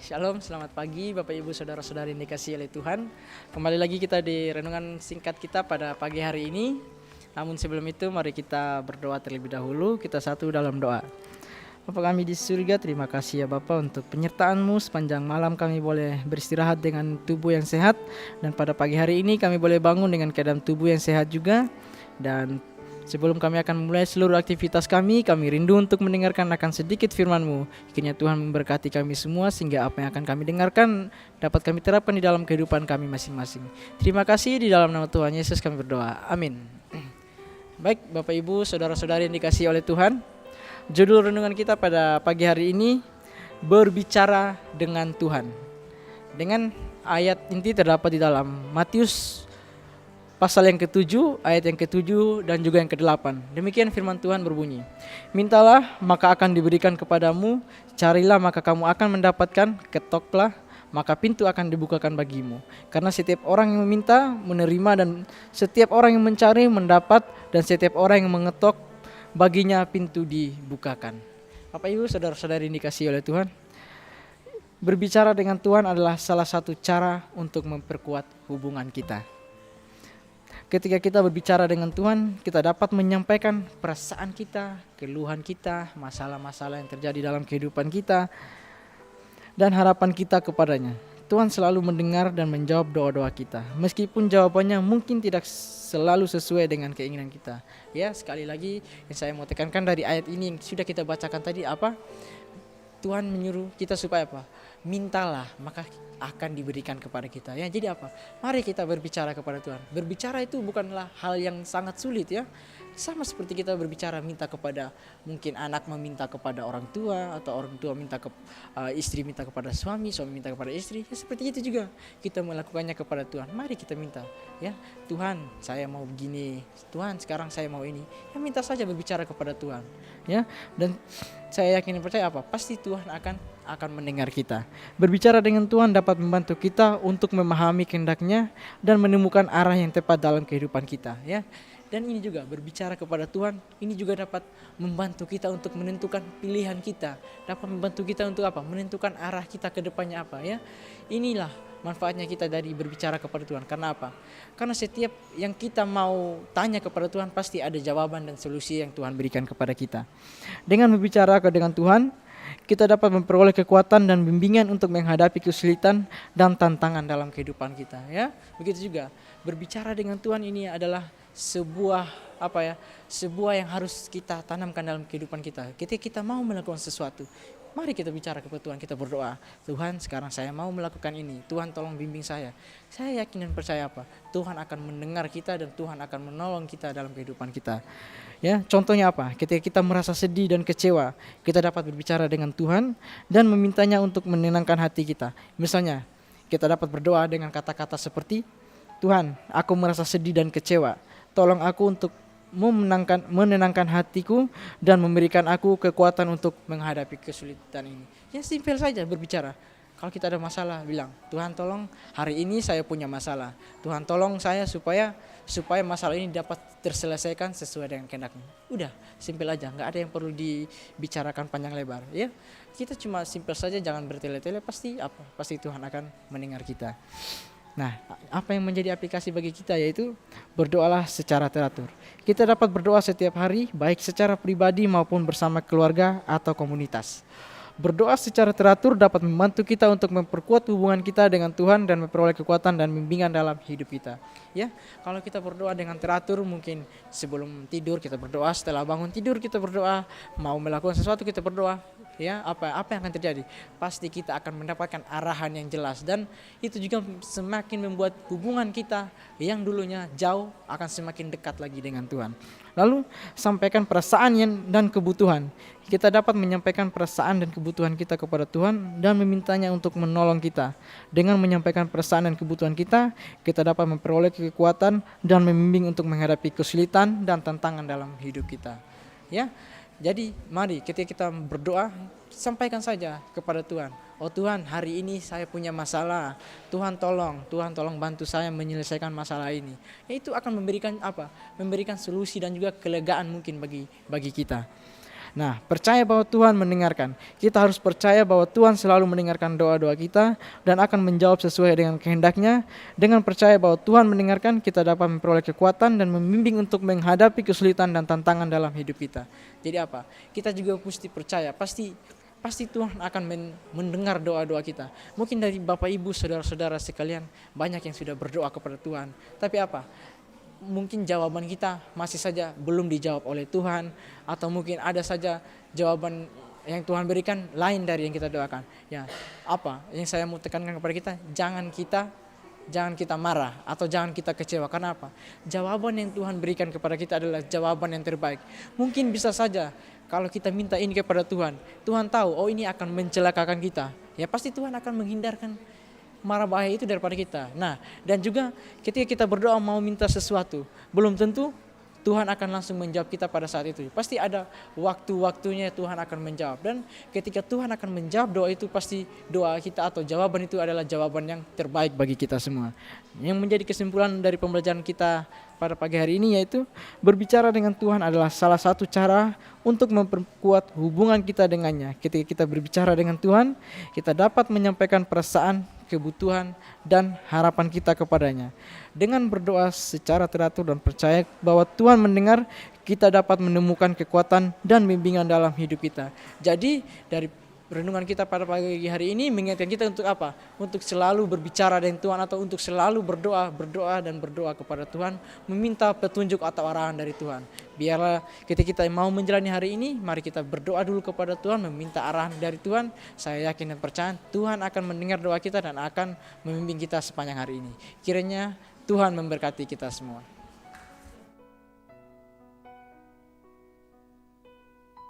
Shalom, selamat pagi Bapak Ibu Saudara-saudari yang dikasihi oleh Tuhan. Kembali lagi kita di renungan singkat kita pada pagi hari ini. Namun sebelum itu mari kita berdoa terlebih dahulu. Kita satu dalam doa. Bapa kami di surga, terima kasih ya Bapa untuk penyertaan-Mu. Sepanjang malam kami boleh beristirahat dengan tubuh yang sehat. Dan pada pagi hari ini kami boleh bangun dengan keadaan tubuh yang sehat juga. Dan sebelum kami akan memulai seluruh aktivitas kami rindu untuk mendengarkan akan sedikit firman-Mu. Kiranya Tuhan memberkati kami semua sehingga apa yang akan kami dengarkan dapat kami terapkan di dalam kehidupan kami masing-masing. Terima kasih, di dalam nama Tuhan Yesus kami berdoa. Amin. Baik Bapak Ibu, Saudara-saudari yang dikasihi oleh Tuhan. Judul renungan kita pada pagi hari ini, berbicara dengan Tuhan. Dengan ayat inti terdapat di dalam Matius pasal yang ke-7, ayat yang ke-7 dan juga yang ke-8. Demikian firman Tuhan berbunyi, mintalah maka akan diberikan kepadamu, carilah maka kamu akan mendapatkan, ketoklah maka pintu akan dibukakan bagimu. Karena setiap orang yang meminta menerima, dan setiap orang yang mencari mendapat, dan setiap orang yang mengetok baginya pintu dibukakan. Bapak Ibu Saudara-saudari yang dikasihi oleh Tuhan, berbicara dengan Tuhan adalah salah satu cara untuk memperkuat hubungan kita. Ketika kita berbicara dengan Tuhan, kita dapat menyampaikan perasaan kita, keluhan kita, masalah-masalah yang terjadi dalam kehidupan kita, dan harapan kita kepadanya. Tuhan selalu mendengar dan menjawab doa-doa kita, meskipun jawabannya mungkin tidak selalu sesuai dengan keinginan kita. Ya, sekali lagi yang saya mau tekankan dari ayat ini yang sudah kita bacakan tadi, apa? Tuhan menyuruh kita supaya apa? Mintalah maka akan diberikan kepada kita. Ya, jadi apa? Mari kita berbicara kepada Tuhan. Berbicara itu bukanlah hal yang sangat sulit ya. Sama seperti kita berbicara minta kepada, mungkin anak meminta kepada orang tua, atau orang tua minta ke istri minta kepada suami, suami minta kepada istri. Ya, seperti itu juga kita melakukannya kepada Tuhan. Mari kita minta, ya Tuhan saya mau begini, Tuhan sekarang saya mau ini. Ya, minta saja berbicara kepada Tuhan. Ya, dan saya yakin dan percaya apa? Pasti Tuhan akan mendengar kita. Berbicara dengan Tuhan dapat membantu kita untuk memahami kehendak-Nya dan menemukan arah yang tepat dalam kehidupan kita. Ya. Dan ini juga berbicara kepada Tuhan, ini juga dapat membantu kita untuk menentukan pilihan kita, dapat membantu kita untuk apa? Menentukan arah kita ke depannya apa ya. Inilah manfaatnya kita dari berbicara kepada Tuhan. Karena apa? Karena setiap yang kita mau tanya kepada Tuhan pasti ada jawaban dan solusi yang Tuhan berikan kepada kita. Dengan berbicara dengan Tuhan, kita dapat memperoleh kekuatan dan bimbingan untuk menghadapi kesulitan dan tantangan dalam kehidupan kita ya. Begitu juga berbicara dengan Tuhan ini adalah sebuah sebuah yang harus kita tanamkan dalam kehidupan kita. Ketika kita mau melakukan sesuatu, mari kita bicara kepada Tuhan, kita berdoa, Tuhan sekarang saya mau melakukan ini, Tuhan tolong bimbing saya. Saya yakin dan percaya apa? Tuhan akan mendengar kita dan Tuhan akan menolong kita dalam kehidupan kita. Ya, contohnya apa? Ketika kita merasa sedih dan kecewa, kita dapat berbicara dengan Tuhan dan memintanya untuk menenangkan hati kita. Misalnya, kita dapat berdoa dengan kata-kata seperti, Tuhan, aku merasa sedih dan kecewa. Tolong aku untuk menenangkan hatiku dan memberikan aku kekuatan untuk menghadapi kesulitan ini. Ya, simpel saja berbicara. Kalau kita ada masalah, bilang, Tuhan tolong hari ini saya punya masalah. Tuhan tolong saya supaya masalah ini dapat terselesaikan sesuai dengan kehendak-Mu. Udah, simpel aja, nggak ada yang perlu dibicarakan panjang lebar. Ya, kita cuma simpel saja, jangan bertele-tele. Pasti Tuhan akan mendengar kita. Nah, apa yang menjadi aplikasi bagi kita yaitu berdoalah secara teratur. Kita dapat berdoa setiap hari, baik secara pribadi maupun bersama keluarga atau komunitas. Berdoa secara teratur dapat membantu kita untuk memperkuat hubungan kita dengan Tuhan dan memperoleh kekuatan dan bimbingan dalam hidup kita. Ya, kalau kita berdoa dengan teratur, mungkin sebelum tidur kita berdoa, setelah bangun tidur kita berdoa, mau melakukan sesuatu kita berdoa. Ya, apa yang akan terjadi? Pasti kita akan mendapatkan arahan yang jelas, dan itu juga semakin membuat hubungan kita yang dulunya jauh akan semakin dekat lagi dengan Tuhan. Lalu sampaikan perasaan dan kebutuhan. Kita dapat menyampaikan perasaan dan kebutuhan kita kepada Tuhan dan memintanya untuk menolong kita. Dengan menyampaikan perasaan dan kebutuhan kita dapat memperoleh kekuatan dan membimbing untuk menghadapi kesulitan dan tantangan dalam hidup kita. Ya. Jadi mari ketika kita berdoa, sampaikan saja kepada Tuhan. Oh Tuhan, hari ini saya punya masalah. Tuhan tolong bantu saya menyelesaikan masalah ini. Itu akan memberikan memberikan solusi dan juga kelegaan mungkin bagi kita. Nah, percaya bahwa Tuhan mendengarkan. Kita harus percaya bahwa Tuhan selalu mendengarkan doa-doa kita dan akan menjawab sesuai dengan kehendaknya. Dengan percaya bahwa Tuhan mendengarkan, kita dapat memperoleh kekuatan dan membimbing untuk menghadapi kesulitan dan tantangan dalam hidup kita. Jadi apa? Kita juga mesti percaya, pasti Tuhan akan mendengar doa-doa kita. Mungkin dari Bapak Ibu, saudara-saudara sekalian, banyak yang sudah berdoa kepada Tuhan. Tapi apa? Mungkin jawaban kita masih saja belum dijawab oleh Tuhan, atau mungkin ada saja jawaban yang Tuhan berikan lain dari yang kita doakan. Ya, apa yang saya mau tekankan kepada kita, jangan kita marah atau jangan kita kecewa. Karena apa? Jawaban yang Tuhan berikan kepada kita adalah jawaban yang terbaik. Mungkin bisa saja kalau kita minta ini kepada Tuhan, Tuhan tahu oh ini akan mencelakakan kita. Ya pasti Tuhan akan menghindarkan mara bahaya itu daripada kita. Nah, dan juga ketika kita berdoa mau minta sesuatu, belum tentu Tuhan akan langsung menjawab kita pada saat itu. Pasti ada waktu-waktunya Tuhan akan menjawab. Dan ketika Tuhan akan menjawab doa itu, pasti doa kita atau jawaban itu adalah jawaban yang terbaik bagi kita semua. Yang menjadi kesimpulan dari pembelajaran kita pada pagi hari ini yaitu berbicara dengan Tuhan adalah salah satu cara untuk memperkuat hubungan kita dengannya. Ketika kita berbicara dengan Tuhan, kita dapat menyampaikan perasaan, kebutuhan, dan harapan kita kepadanya. Dengan berdoa secara teratur dan percaya bahwa Tuhan mendengar, kita dapat menemukan kekuatan dan bimbingan dalam hidup kita. Jadi dari renungan kita pada pagi hari ini mengingatkan kita untuk apa? Untuk selalu berbicara dengan Tuhan atau untuk selalu berdoa kepada Tuhan, meminta petunjuk atau arahan dari Tuhan. Biarlah ketika kita mau menjalani hari ini, mari kita berdoa dulu kepada Tuhan, meminta arahan dari Tuhan. Saya yakin dan percaya Tuhan akan mendengar doa kita dan akan membimbing kita sepanjang hari ini. Kiranya Tuhan memberkati kita semua.